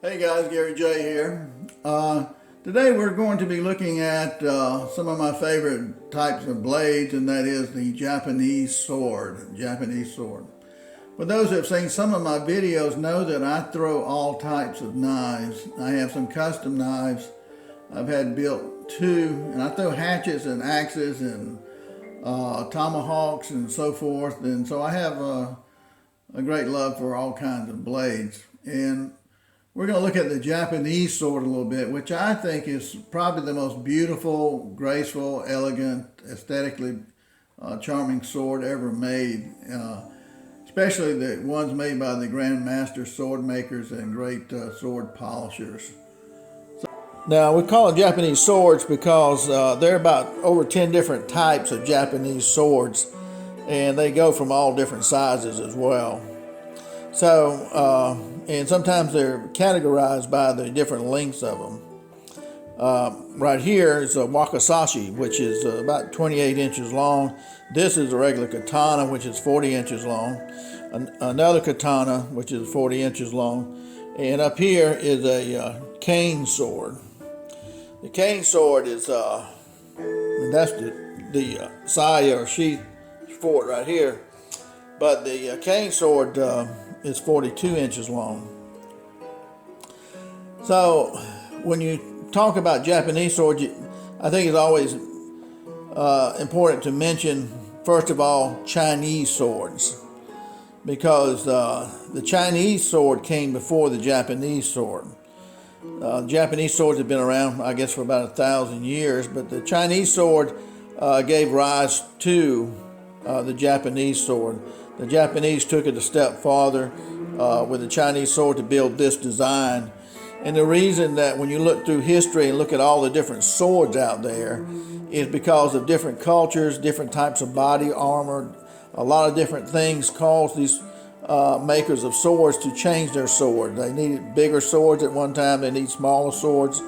Hey guys, Gary J here. Today we're going to be looking at some of my favorite types of blades, and that is the Japanese sword. For those who have seen some of my videos know that I throw all types of knives. I have some custom knives I've had built too, and I throw hatchets and axes and tomahawks and so forth. And so I have a great love for all kinds of blades. And we're going to look at the Japanese sword a little bit, which I think is probably the most beautiful, graceful, elegant, aesthetically charming sword ever made, especially the ones made by the grandmaster sword makers and great sword polishers. Now, we call them Japanese swords because there are about over 10 different types of Japanese swords, and they go from all different sizes as well. So, and sometimes they're categorized by the different lengths of them. Right here is a wakizashi, which is about 28 inches long. This is a regular katana, which is 40 inches long. Another katana, which is 40 inches long. And up here is a cane sword. The cane sword is, that's the saya or sheath for it right here. But the cane sword is 42 inches long. So when you talk about Japanese swords, I think it's always important to mention, first of all, Chinese swords, because the Chinese sword came before the Japanese sword. Japanese swords have been around, I guess, for about 1,000 years, but the Chinese sword gave rise to the Japanese sword. The Japanese took it a step farther with the Chinese sword to build this design. And the reason that when you look through history and look at all the different swords out there is because of different cultures, different types of body armor, a lot of different things caused these makers of swords to change their sword. They needed bigger swords at one time, they need smaller swords.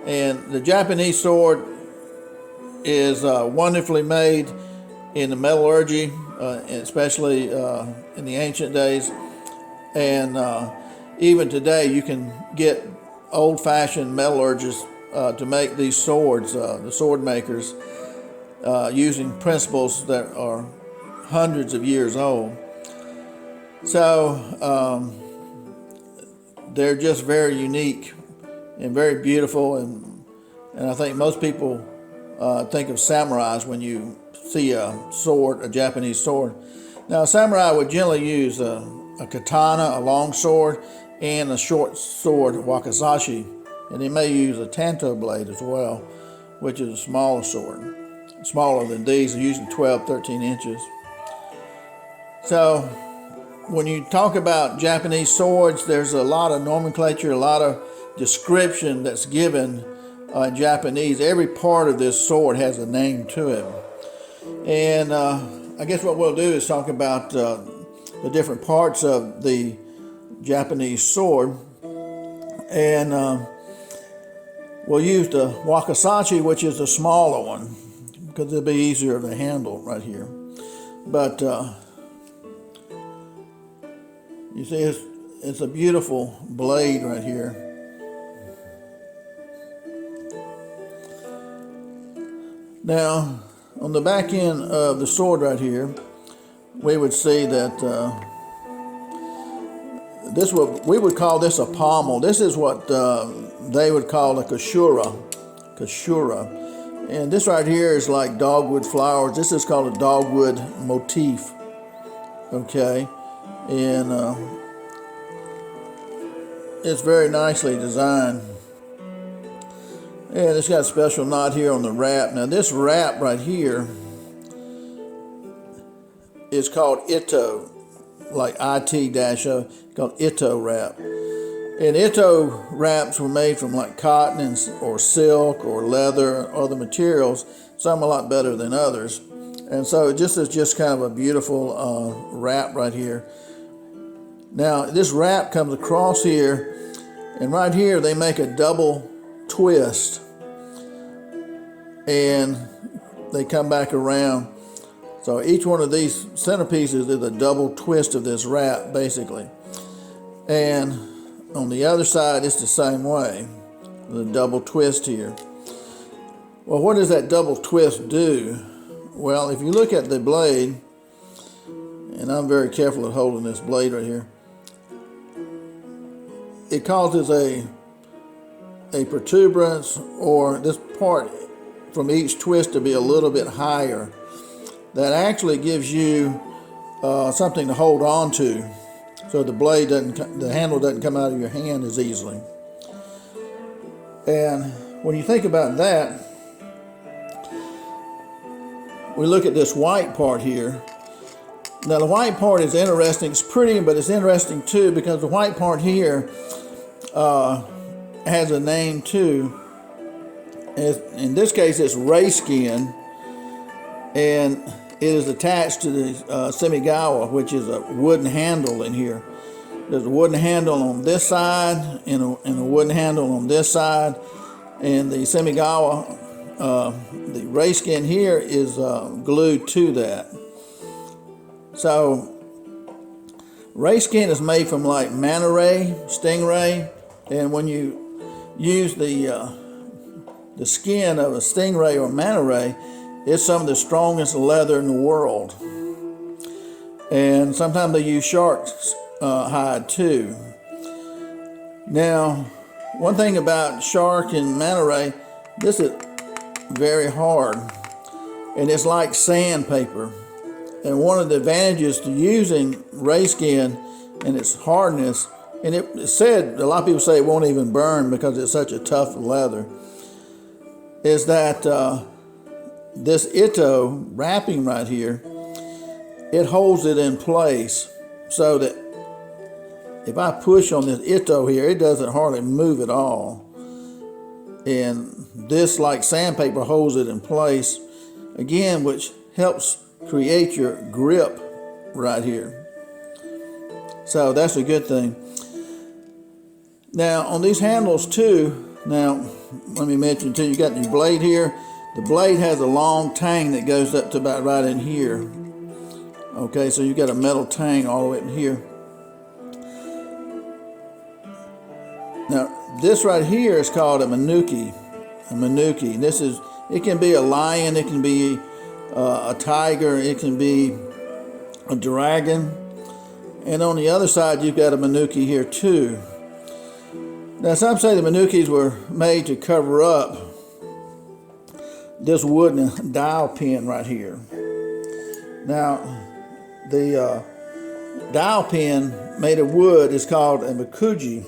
And the Japanese sword is wonderfully made in the metallurgy, especially in the ancient days. And even today you can get old-fashioned metallurgists to make these swords, the sword makers, using principles that are hundreds of years old. So they're just very unique and very beautiful, and I think most people think of samurais when you see a sword, a Japanese sword. Now, a samurai would generally use a katana, a long sword, and a short sword, wakizashi, and they may use a tanto blade as well, which is a smaller sword, smaller than these, usually 12, 13 inches. So when you talk about Japanese swords, there's a lot of nomenclature, a lot of description that's given in Japanese. Every part of this sword has a name to it. And I guess what we'll do is talk about the different parts of the Japanese sword. And we'll use the wakizashi, which is the smaller one, because it'll be easier to handle right here. But you see, it's a beautiful blade right here. Now, on the back end of the sword right here, we would see that we would call this a pommel. This is what they would call a kashura. And this right here is like dogwood flowers. This is called a dogwood motif. Okay, and it's very nicely designed. And it's got a special knot here on the wrap. Now this wrap right here is called Ito, like IT-O, called Ito wrap. And Ito wraps were made from like cotton or silk or leather or other materials, some a lot better than others. And so this is just kind of a beautiful wrap right here. Now this wrap comes across here, and right here they make a double twist, and they come back around. So each one of these centerpieces is a double twist of this wrap, basically. And on the other side, it's the same way, with a double twist here. Well, what does that double twist do? Well, if you look at the blade, and I'm very careful at holding this blade right here, it causes a protuberance, or this part from each twist to be a little bit higher. That actually gives you something to hold on to, so the handle doesn't come out of your hand as easily. And when you think about that, we look at this white part here. Now the white part is interesting. It's pretty, but it's interesting too because the white part here has a name too. In this case, it's ray skin, and it is attached to the semigawa, which is a wooden handle in here. There's a wooden handle on this side and a wooden handle on this side, and the semigawa, the ray skin here is glued to that. So ray skin is made from like manta ray, stingray, and when you use the skin of a stingray or manta ray, it's some of the strongest leather in the world. And sometimes they use shark's hide too. Now, one thing about shark and manta ray, this is very hard, and it's like sandpaper. And one of the advantages to using ray skin and its hardness, and it said, a lot of people say it won't even burn because it's such a tough leather, is that this ito wrapping right here, it holds it in place so that if I push on this ito here, it doesn't hardly move at all. And this, like sandpaper, holds it in place again, which helps create your grip right here. So that's a good thing. Now on these handles too, now let me mention too, you got your blade here. The blade has a long tang that goes up to about right in here. Okay, so you got a metal tang all the way in here. Now this right here is called a manuki. A manuki. This is, it can be a lion, it can be a tiger, it can be a dragon, and on the other side you've got a manuki here too. Now some say the manukis were made to cover up this wooden dial pin right here. Now the dial pin made of wood is called a makuji.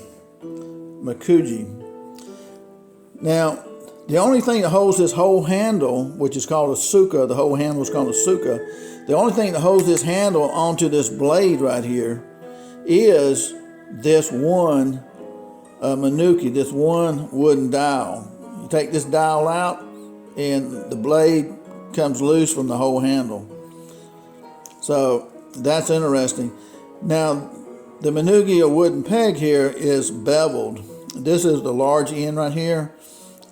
Now the only thing that holds this whole handle, which is called a suka, the whole handle is called a suka, the only thing that holds this handle onto this blade right here is this one manuki, this one wooden dial. You take this dial out and the blade comes loose from the whole handle. So that's interesting. Now the manuki, or wooden peg here, is beveled. This is the large end right here.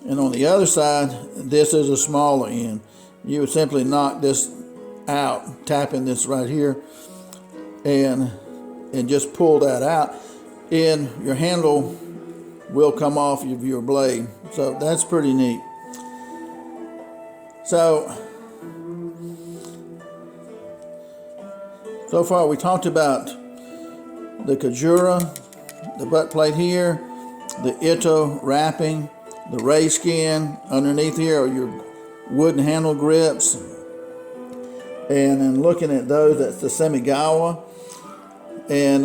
And on the other side, this is a smaller end. You would simply knock this out, tapping this right here, and just pull that out, and your handle will come off of your blade. So that's pretty neat. So far we talked about the kajura, the butt plate here, the ito wrapping, the ray skin. Underneath here are your wooden handle grips. And then looking at those, that's the semigawa. And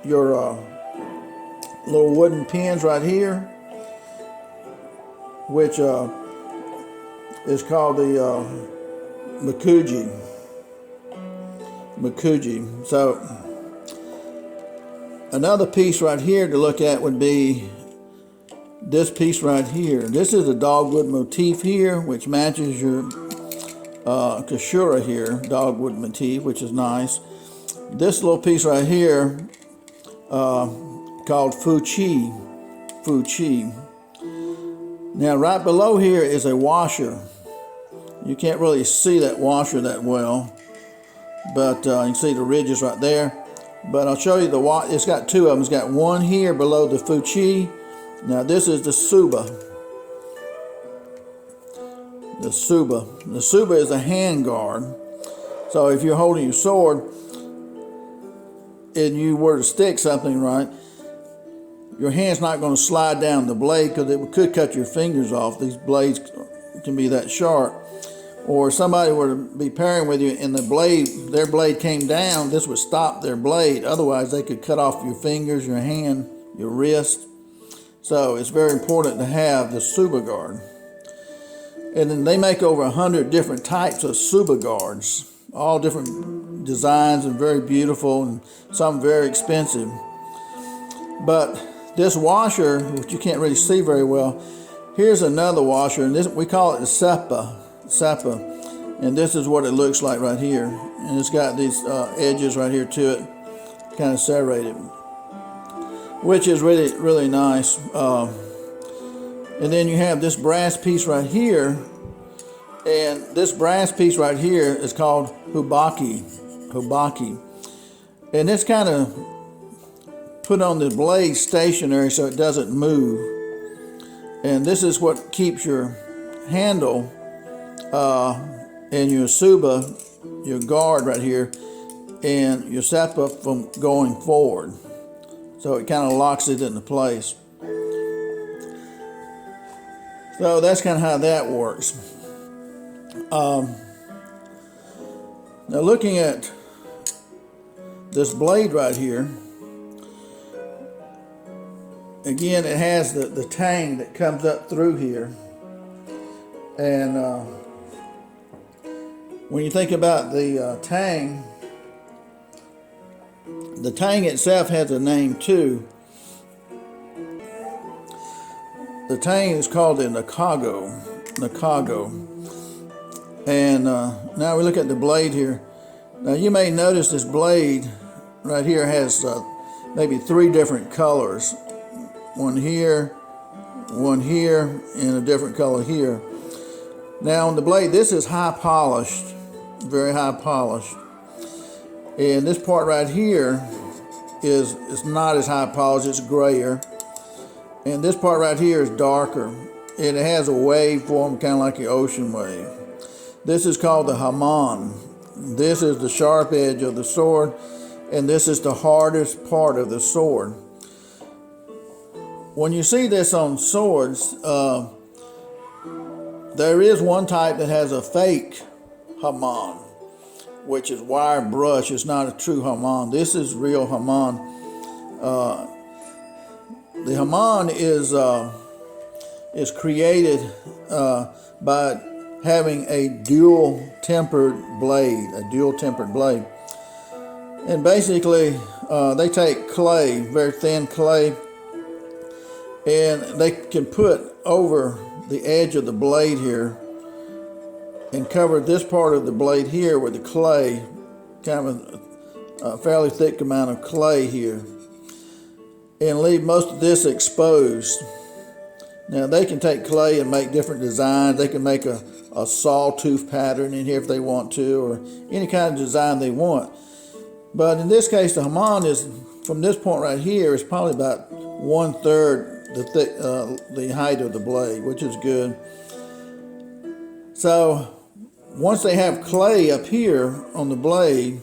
your little wooden pins right here, which is called the makuji. So another piece right here to look at would be this piece right here. This is a dogwood motif here, which matches your kashura here, dogwood motif, which is nice. This little piece right here, called fuchi. Now right below here is a washer. You can't really see that washer that well, but you can see the ridges right there. But I'll show you it's got two of them. It's got one here below the fuchi. Now this is the suba. The suba. The suba is a hand guard. So if you're holding your sword and you were to stick something right, your hand's not going to slide down the blade because it could cut your fingers off. These blades can be that sharp. Or if somebody were to be pairing with you and their blade came down, this would stop their blade. Otherwise, they could cut off your fingers, your hand, your wrist. So it's very important to have the suba guard. And then they make over 100 different types of suba guards, all different designs and very beautiful, and some very expensive. But this washer, which you can't really see very well, here's another washer, and we call it the seppa, and this is what it looks like right here. And it's got these edges right here to it, kind of serrated, which is really, really nice. And then you have this brass piece right here, and this brass piece right here is called hubaki, and it's kind of put on the blade stationary so it doesn't move. And this is what keeps your handle and your suba, your guard right here, and your seppa from going forward. So it kind of locks it into place. So that's kind of how that works. Now looking at this blade right here, again, it has the tang that comes up through here. And when you think about the tang itself has a name too. The tang is called the nakago. And now we look at the blade here. Now you may notice this blade right here has maybe 3 different colors. One here, and a different color here. Now on the blade, this is high polished, very high polished. And this part right here is not as high polished, it's grayer. And this part right here is darker. And it has a wave form, kind of like the ocean wave. This is called the hamon. This is the sharp edge of the sword, and this is the hardest part of the sword. When you see this on swords, there is one type that has a fake hamon, which is wire brush. It's not a true hamon. This is real hamon. The hamon is created by having a dual-tempered blade, And basically, they take clay, very thin clay, and they can put over the edge of the blade here and cover this part of the blade here with the clay, kind of a fairly thick amount of clay here, and leave most of this exposed. Now they can take clay and make different designs. They can make a sawtooth pattern in here if they want to, or any kind of design they want. But in this case, the hamon is, from this point right here, is probably about 1/3 the height of the blade, which is good. So once they have clay up here on the blade,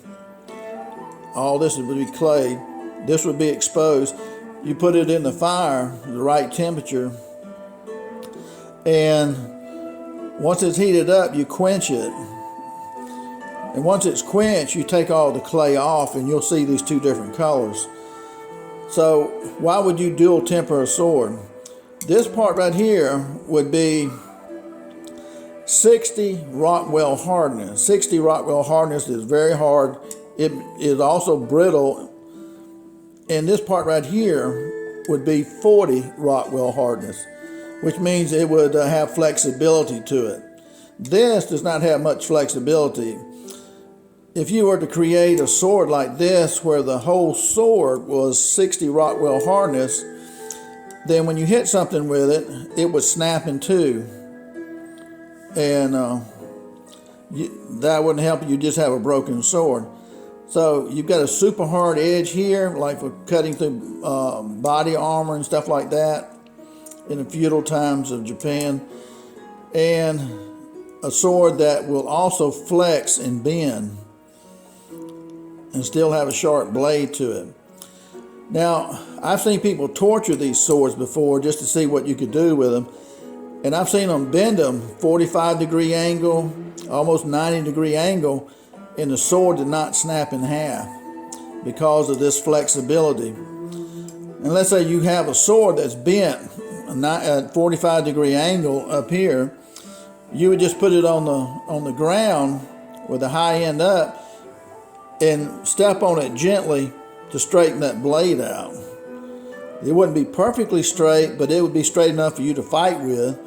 all this would be clay. This would be exposed. You put it in the fire, the right temperature, and once it's heated up, you quench it. And once it's quenched, you take all the clay off, and you'll see these 2 different colors. So why would you dual temper a sword? This part right here would be 60 Rockwell hardness. 60 Rockwell hardness is very hard. It is also brittle. And this part right here would be 40 Rockwell hardness, which means it would have flexibility to it. This does not have much flexibility. If you were to create a sword like this, where the whole sword was 60 Rockwell hardness, then when you hit something with it, it would snap in two. And that wouldn't help you just have a broken sword. So you've got a super hard edge here, like for cutting through body armor and stuff like that in the feudal times of Japan. And a sword that will also flex and bend and still have a sharp blade to it. Now, I've seen people torture these swords before just to see what you could do with them. And I've seen them bend them 45-degree angle, almost 90-degree angle, and the sword did not snap in half because of this flexibility. And let's say you have a sword that's bent at 45-degree angle up here, you would just put it on the ground with the high end up and step on it gently to straighten that blade out. It wouldn't be perfectly straight, but it would be straight enough for you to fight with,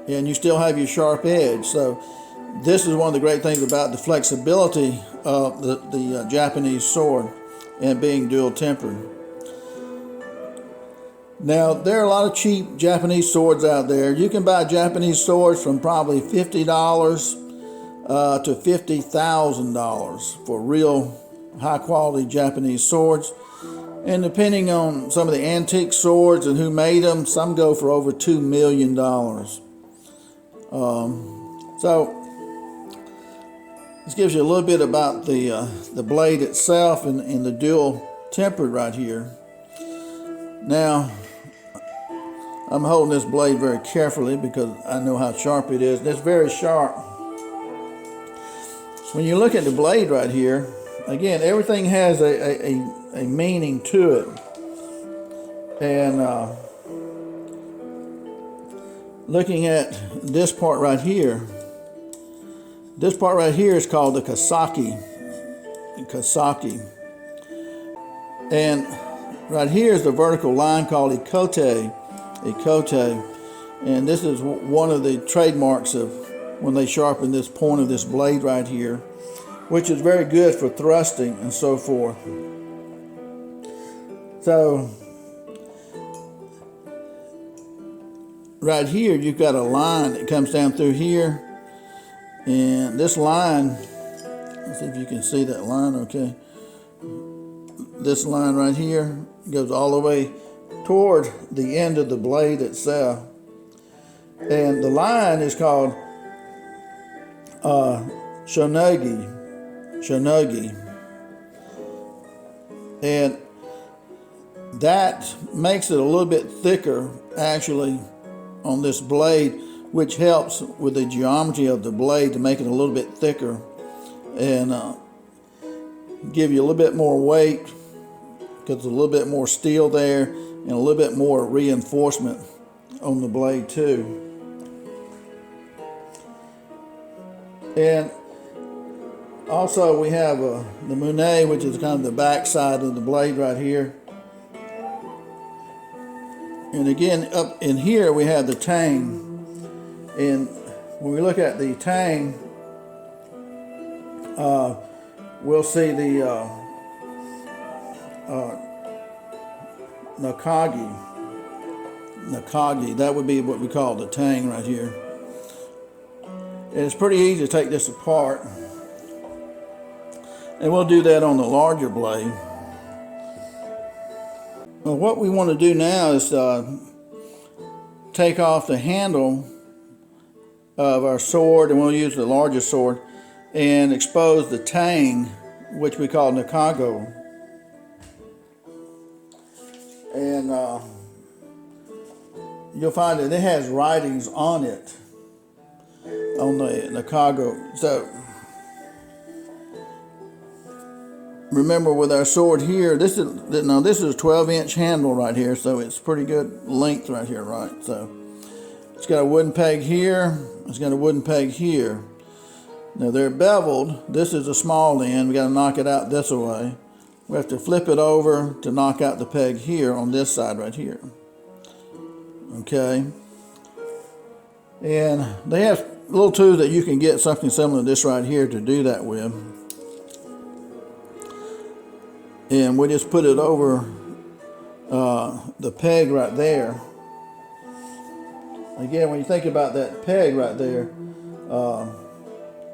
and you still have your sharp edge. So this is one of the great things about the flexibility of the Japanese sword and being dual tempered. Now, there are a lot of cheap Japanese swords out there. You can buy Japanese swords from probably $50 to $50,000 for real high quality Japanese swords. And depending on some of the antique swords and who made them, some go for over $2 million. So this gives you a little bit about the blade itself and the dual tempered right here. Now, I'm holding this blade very carefully because I know how sharp it is. And it's very sharp. When you look at the blade right here, again, everything has a meaning to it. And looking at this part right here is called the Kasaki. And right here is the vertical line called ikote. And this is one of the trademarks of when they sharpen this point of this blade right here, which is very good for thrusting and so forth. So right here you've got a line that comes down through here, and this line, let's see if you can see that line. Okay, this line right here goes all the way toward the end of the blade itself, and the line is called shonogi, and that makes it a little bit thicker actually on this blade, which helps with the geometry of the blade to make it a little bit thicker and give you a little bit more weight because there's a little bit more steel there and a little bit more reinforcement on the blade too. And also we have the mune, which is kind of the back side of the blade right here. And again, up in here we have the tang. And when we look at the tang, we'll see the nakagi. That would be what we call the tang right here. And it's pretty easy to take this apart. And we'll do that on the larger blade. Well, what we want to do now is take off the handle of our sword, and we'll use the larger sword, and expose the tang, which we call nakago. And you'll find that it has writings on it, on the nakago. So remember, with our sword here, this is a 12-inch handle right here, so it's pretty good length right here, right? So it's got a wooden peg here. It's got a wooden peg here. Now they're beveled. This is a small end. We got to knock it out this way. We have to flip it over to knock out the peg here on this side right here. Okay. And they have little tools that you can get something similar to this right here to do that with. And we just put it over the peg right there. Again, when you think about that peg right there,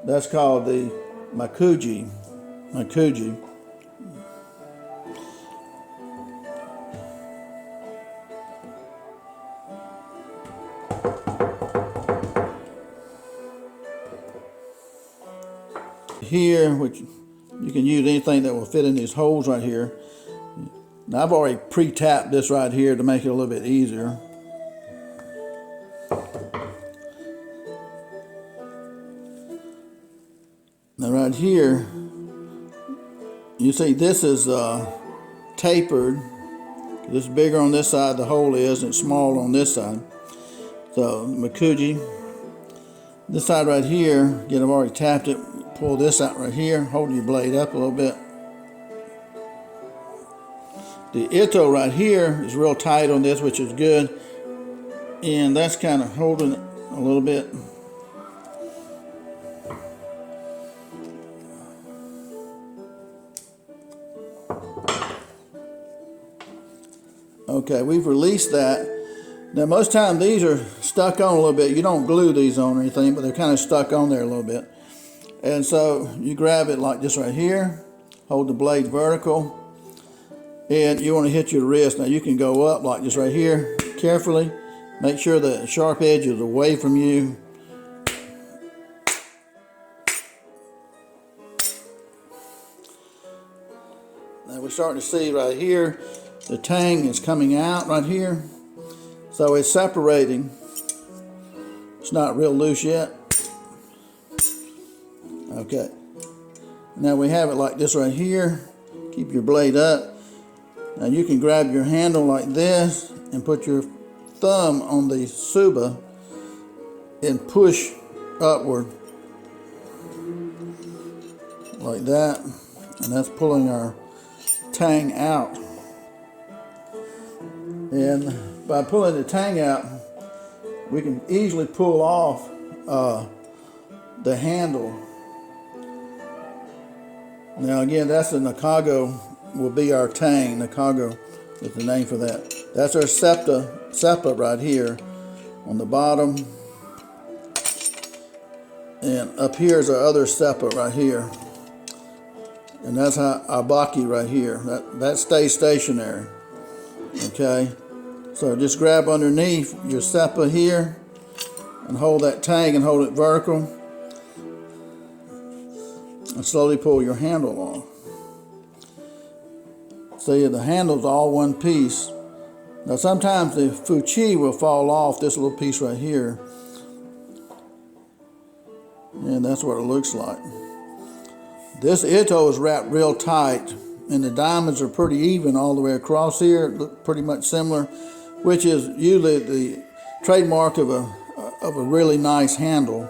that's called the makuji. here, which you can use anything that will fit in these holes right here. Now I've already pre-tapped this right here to make it a little bit easier. Now right here, you see this is tapered. This is bigger on this side, the hole is, and it's small on this side. So Makuji, this side right here, again I've already tapped it. Pull this out right here, hold your blade up a little bit. The Ito right here is real tight on this, which is good. And that's kind of holding it a little bit. Okay, we've released that. Now most times these are stuck on a little bit. You don't glue these on or anything, but they're kind of stuck on there a little bit. And so you grab it like this right here, hold the blade vertical, and you want to hit your wrist. Now you can go up like this right here, carefully. Make sure the sharp edge is away from you. Now we're starting to see right here, the tang is coming out right here. So it's separating. It's not real loose yet. Okay. Now we have it like this right here. Keep your blade up. Now you can grab your handle like this and put your thumb on the tsuba and push upward like that. And that's pulling our tang out. And by pulling the tang out, we can easily pull off the handle. Now again, that's the Nakago, will be our tang. Nakago is the name for that. That's our seppa right here on the bottom. And up here is our other seppa right here. And that's our baki right here. That stays stationary. Okay, so just grab underneath your seppa here and hold that tang and hold it vertical and slowly pull your handle off. See, the handle's all one piece. Now sometimes the fuchi will fall off this little piece right here, and that's what it looks like. This Ito is wrapped real tight, and the diamonds are pretty even all the way across here. Look pretty much similar, which is usually the trademark of a really nice handle.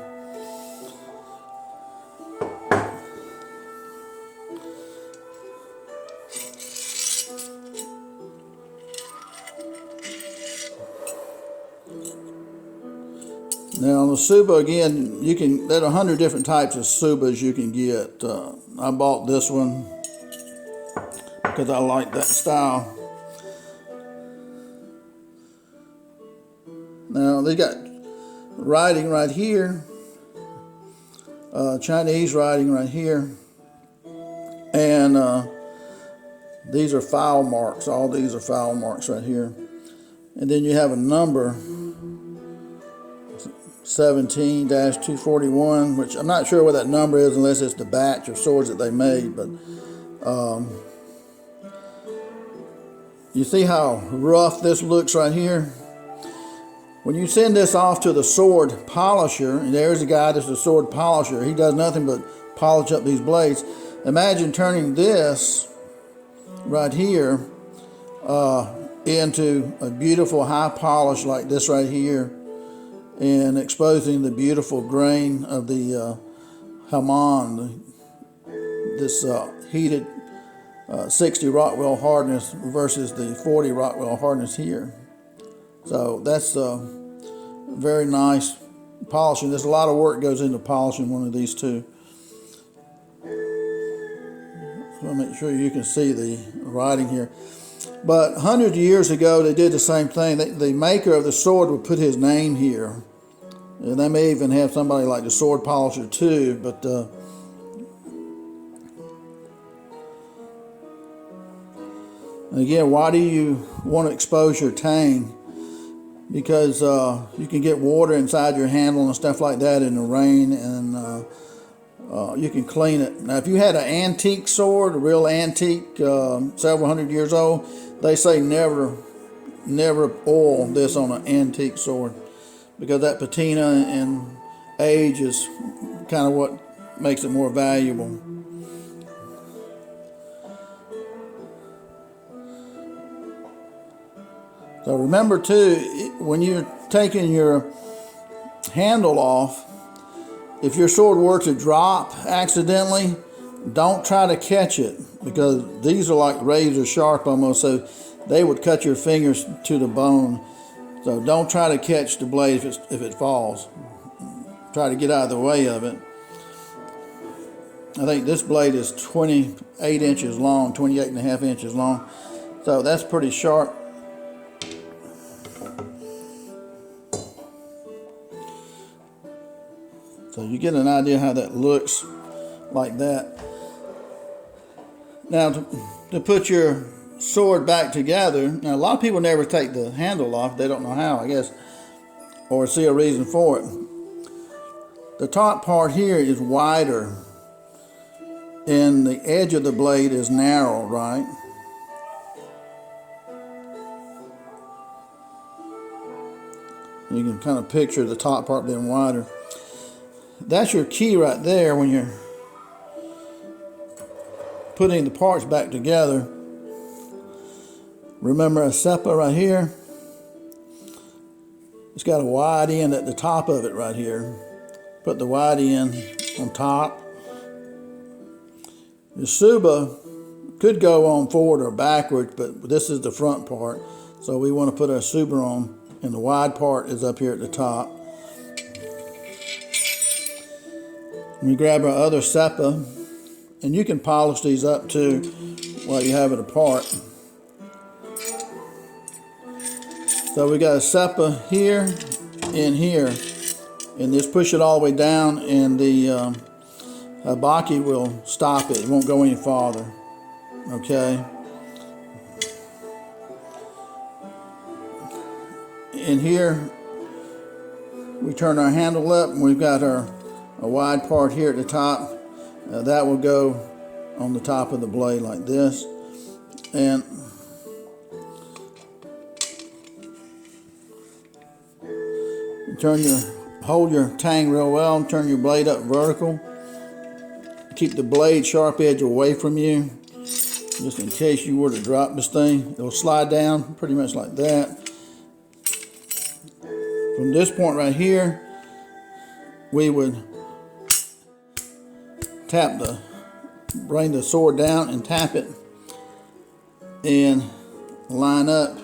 Now on the tsuba, again, there are 100 different types of tsubas you can get. I bought this one because I like that style. Now they got writing right here, Chinese writing right here, and these are file marks. All these are file marks right here. And then you have a number, 17-241, which I'm not sure what that number is unless it's the batch of swords that they made, but you see how rough this looks right here? When you send this off to the sword polisher, and there's a guy that's a sword polisher, he does nothing but polish up these blades. Imagine turning this right here into a beautiful high polish like this right here, and exposing the beautiful grain of the Haman, this heated 60 Rockwell hardness versus the 40 Rockwell hardness here. So that's very nice polishing. There's a lot of work goes into polishing one of these too. So I'll make sure you can see the writing here. But hundreds of years ago, they did the same thing. The maker of the sword would put his name here. And they may even have somebody like the sword polisher too, but again, why do you want to expose your tang? Because you can get water inside your handle and stuff like that in the rain, and you can clean it. Now, if you had an antique sword, a real antique, several hundred years old, they say never oil this on an antique sword, because that patina and age is kind of what makes it more valuable. So remember too, when you're taking your handle off, if your sword were to drop accidentally, don't try to catch it, because these are like razor sharp almost, so they would cut your fingers to the bone. So don't try to catch the blade if it falls. Try to get out of the way of it. I think this blade is 28 inches long, 28 and a half inches long. So that's pretty sharp. So you get an idea how that looks like that. Now to put your sword back together, now a lot of people never take the handle off. They don't know how, I guess, or see a reason for it. The top part here is wider and the edge of the blade is narrow, right? You can kind of picture the top part being wider. That's your key right there when you're putting the parts back together. Remember a seppa right here? It's got a wide end at the top of it right here. Put the wide end on top. The suba could go on forward or backwards, but this is the front part. So we want to put our suba on, and the wide part is up here at the top. We grab our other seppa, and you can polish these up too while you have it apart. So we got a seppa here and here, and just push it all the way down, and the baki will stop it. It won't go any farther. Okay. And here we turn our handle up, and we've got a wide part here at the top. That will go on the top of the blade like this, and hold your tang real well and turn your blade up vertical. Keep the blade sharp edge away from you, just in case you were to drop this thing. It'll slide down pretty much like that. From this point right here, we would bring the sword down and tap it and line up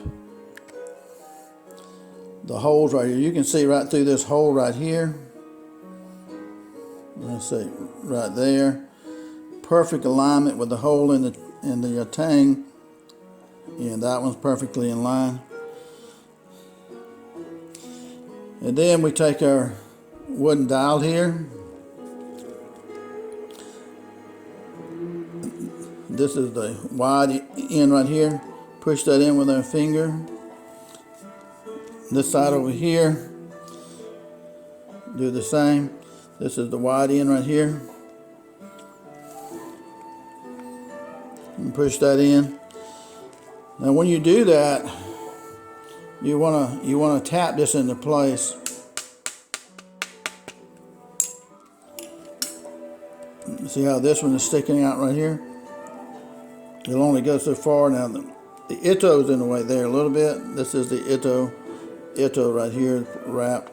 the holes right here. You can see right through this hole right here. Let's see, right there. Perfect alignment with the hole in the tang, and that one's perfectly in line. And then we take our wooden dowel here. This is the wide end right here. Push that in with our finger. This side over here, do the same. This is the wide end right here. And push that in. Now when you do that, you wanna tap this into place. See how this one is sticking out right here? It'll only go so far. Now the ito's in the way there a little bit. This is the ito right here, wrap.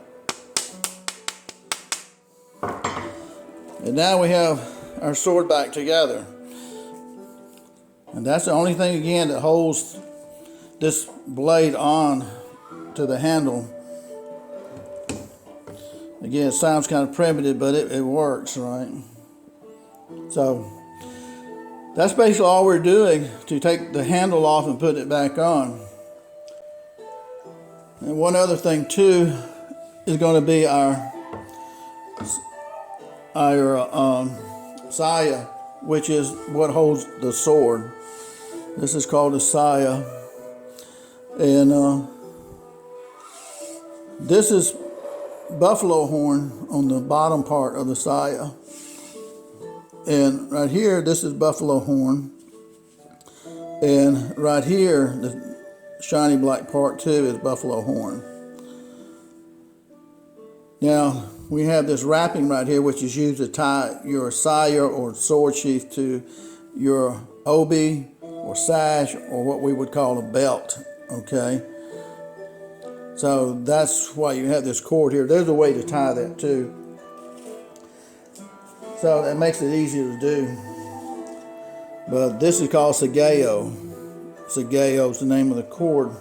And now we have our sword back together. And that's the only thing, again, that holds this blade on to the handle. Again, it sounds kind of primitive, but it works, right? So that's basically all we're doing to take the handle off and put it back on. And one other thing too is going to be our saya, which is what holds the sword. This is called a saya, and this is buffalo horn on the bottom part of the saya. And right here, this is buffalo horn. And right here, the shiny black part too is buffalo horn. Now, we have this wrapping right here, which is used to tie your saya or sword sheath to your obi or sash, or what we would call a belt, okay? So that's why you have this cord here. There's a way to tie that too. So that makes it easier to do. But this is called sageo. Sageo is the name of the cord.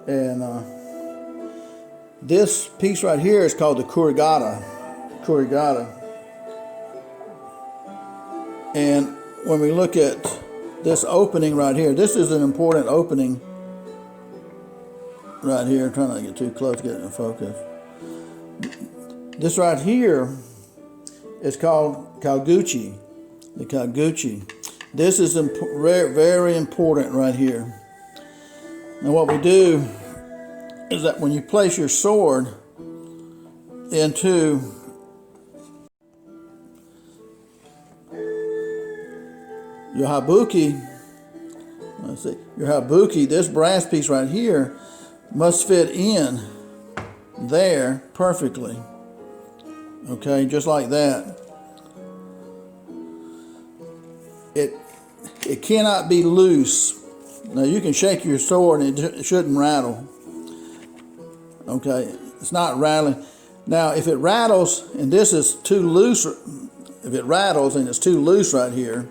And this piece right here is called the kurigata. Kurigata. And when we look at this opening right here, this is an important opening right here. I'm trying not to get too close to get it in focus. This right here is called kaguchi. The kaguchi. This is very, very important right here. Now what we do is that when you place your sword into your habuki, let's see, your habuki, this brass piece right here must fit in there perfectly. Okay, just like that. It cannot be loose. Now you can shake your sword and it shouldn't rattle. Okay, it's not rattling. Now if it rattles and this is too loose, if it rattles and it's too loose right here,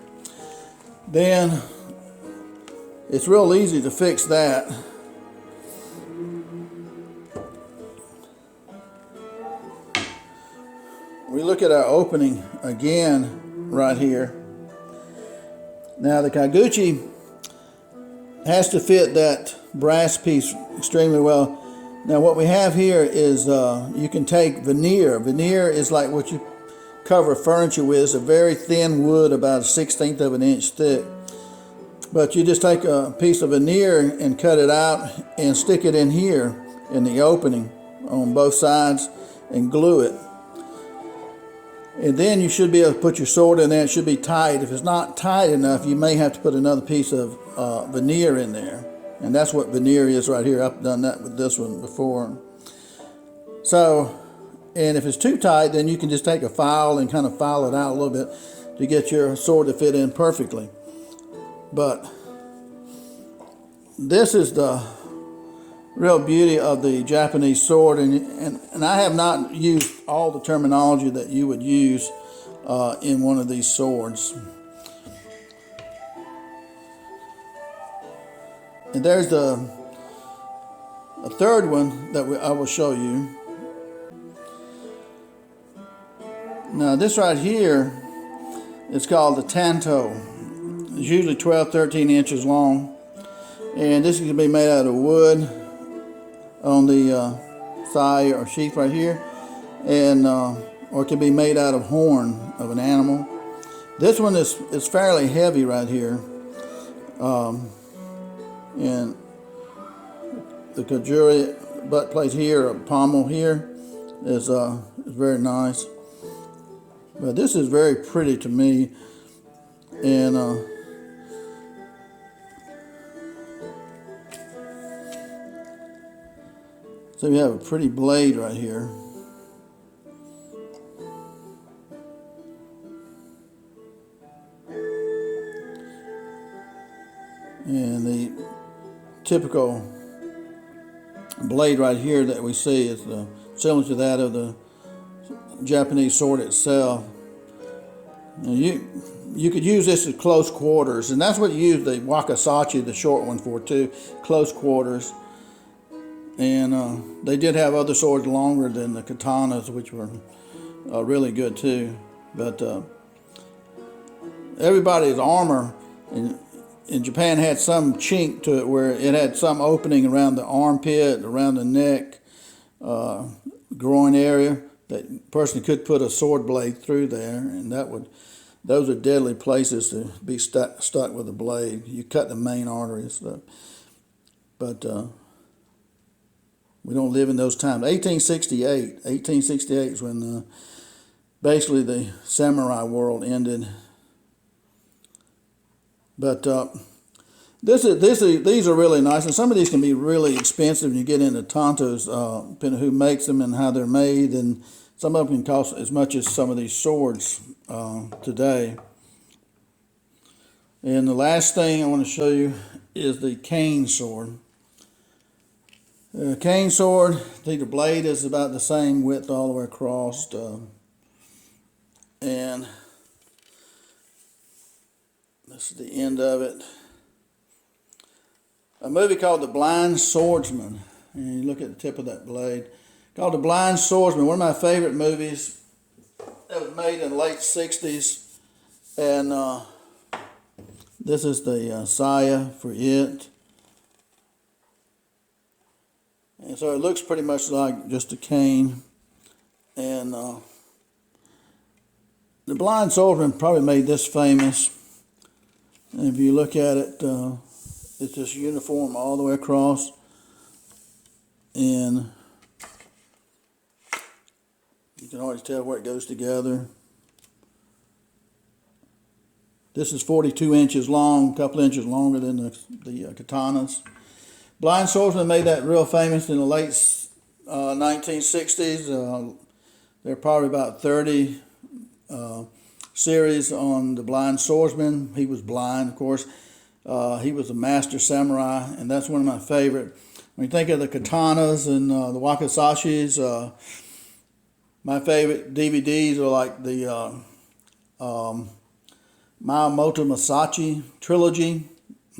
then it's real easy to fix that. We look at our opening again right here. Now the kaguchi has to fit that brass piece extremely well. Now what we have here is you can take veneer. Veneer is like what you cover furniture with. It's a very thin wood, about 1/16 of an inch thick. But you just take a piece of veneer and cut it out and stick it in here in the opening on both sides and glue it. And then you should be able to put your sword in there. It should be tight. If it's not tight enough, you may have to put another piece of veneer in there. And that's what veneer is right here. I've done that with this one before. So, and if it's too tight, then you can just take a file and kind of file it out a little bit to get your sword to fit in perfectly. But this is the real beauty of the Japanese sword, and I have not used all the terminology that you would use in one of these swords. And there's a third one that I will show you. Now this right here is called the tanto. It's usually 12-13 inches long, and this can be made out of wood on the thigh or sheath right here, and or it can be made out of horn of an animal. This one is fairly heavy right here, and the kajuri butt plate here, or pommel here, is very nice. But this is very pretty to me, and so we have a pretty blade right here. And the typical blade right here that we see is similar to that of the Japanese sword itself. Now you could use this at close quarters, and that's what you use the wakizashi, the short one, for too, close quarters. And they did have other swords longer than the katanas, which were really good too. But everybody's armor in Japan had some chink to it, where it had some opening around the armpit, around the neck, groin area, that a person could put a sword blade through there, and those are deadly places to be stuck with a blade. You cut the main artery and stuff. But we don't live in those times. 1868 is when basically the samurai world ended. But these are really nice, and some of these can be really expensive when you get into tantos, depending on who makes them and how they're made, and some of them can cost as much as some of these swords today. And the last thing I want to show you is the cane sword. Cane sword, I think the blade is about the same width all the way across, and this is the end of it. A movie called The Blind Swordsman, and you look at the tip of that blade, called The Blind Swordsman, one of my favorite movies that was made in the late 60s, and this is the saya for it. And so it looks pretty much like just a cane. And the Blind Swordsman probably made this famous. And if you look at it, it's just uniform all the way across. And you can always tell where it goes together. This is 42 inches long, a couple inches longer than the katanas. Blind Swordsman made that real famous in the late 1960s. There are probably about 30 series on the Blind Swordsman. He was blind, of course. He was a master samurai, and that's one of my favorite. When you think of the katanas and the wakasashis, my favorite DVDs are like the Miyamoto Musashi trilogy.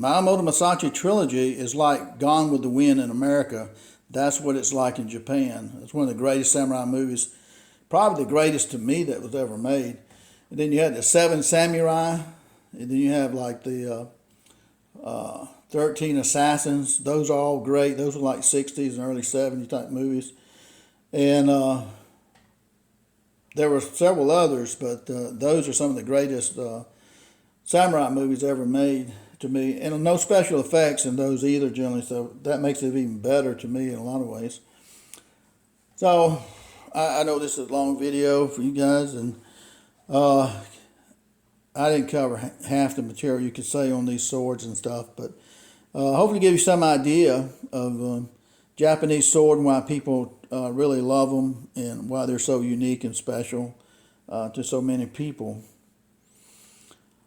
Miyamoto Musashi trilogy is like Gone with the Wind in America. That's what it's like in Japan. It's one of the greatest samurai movies, probably the greatest to me that was ever made. And then you had the Seven Samurai, and then you have like the 13 Assassins. Those are all great. Those are like 60s and early 70s type movies. And there were several others, but those are some of the greatest samurai movies ever made to me, and no special effects in those either generally, so that makes it even better to me in a lot of ways. So I know this is a long video for you guys, and I didn't cover half the material you could say on these swords and stuff, but hopefully give you some idea of Japanese sword and why people really love them and why they're so unique and special to so many people.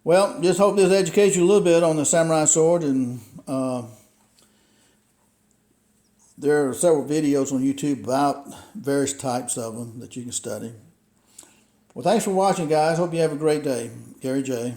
Well, just hope this educates you a little bit on the samurai sword, and there are several videos on YouTube about various types of them that you can study. Well, thanks for watching, guys. Hope you have a great day. Gary J.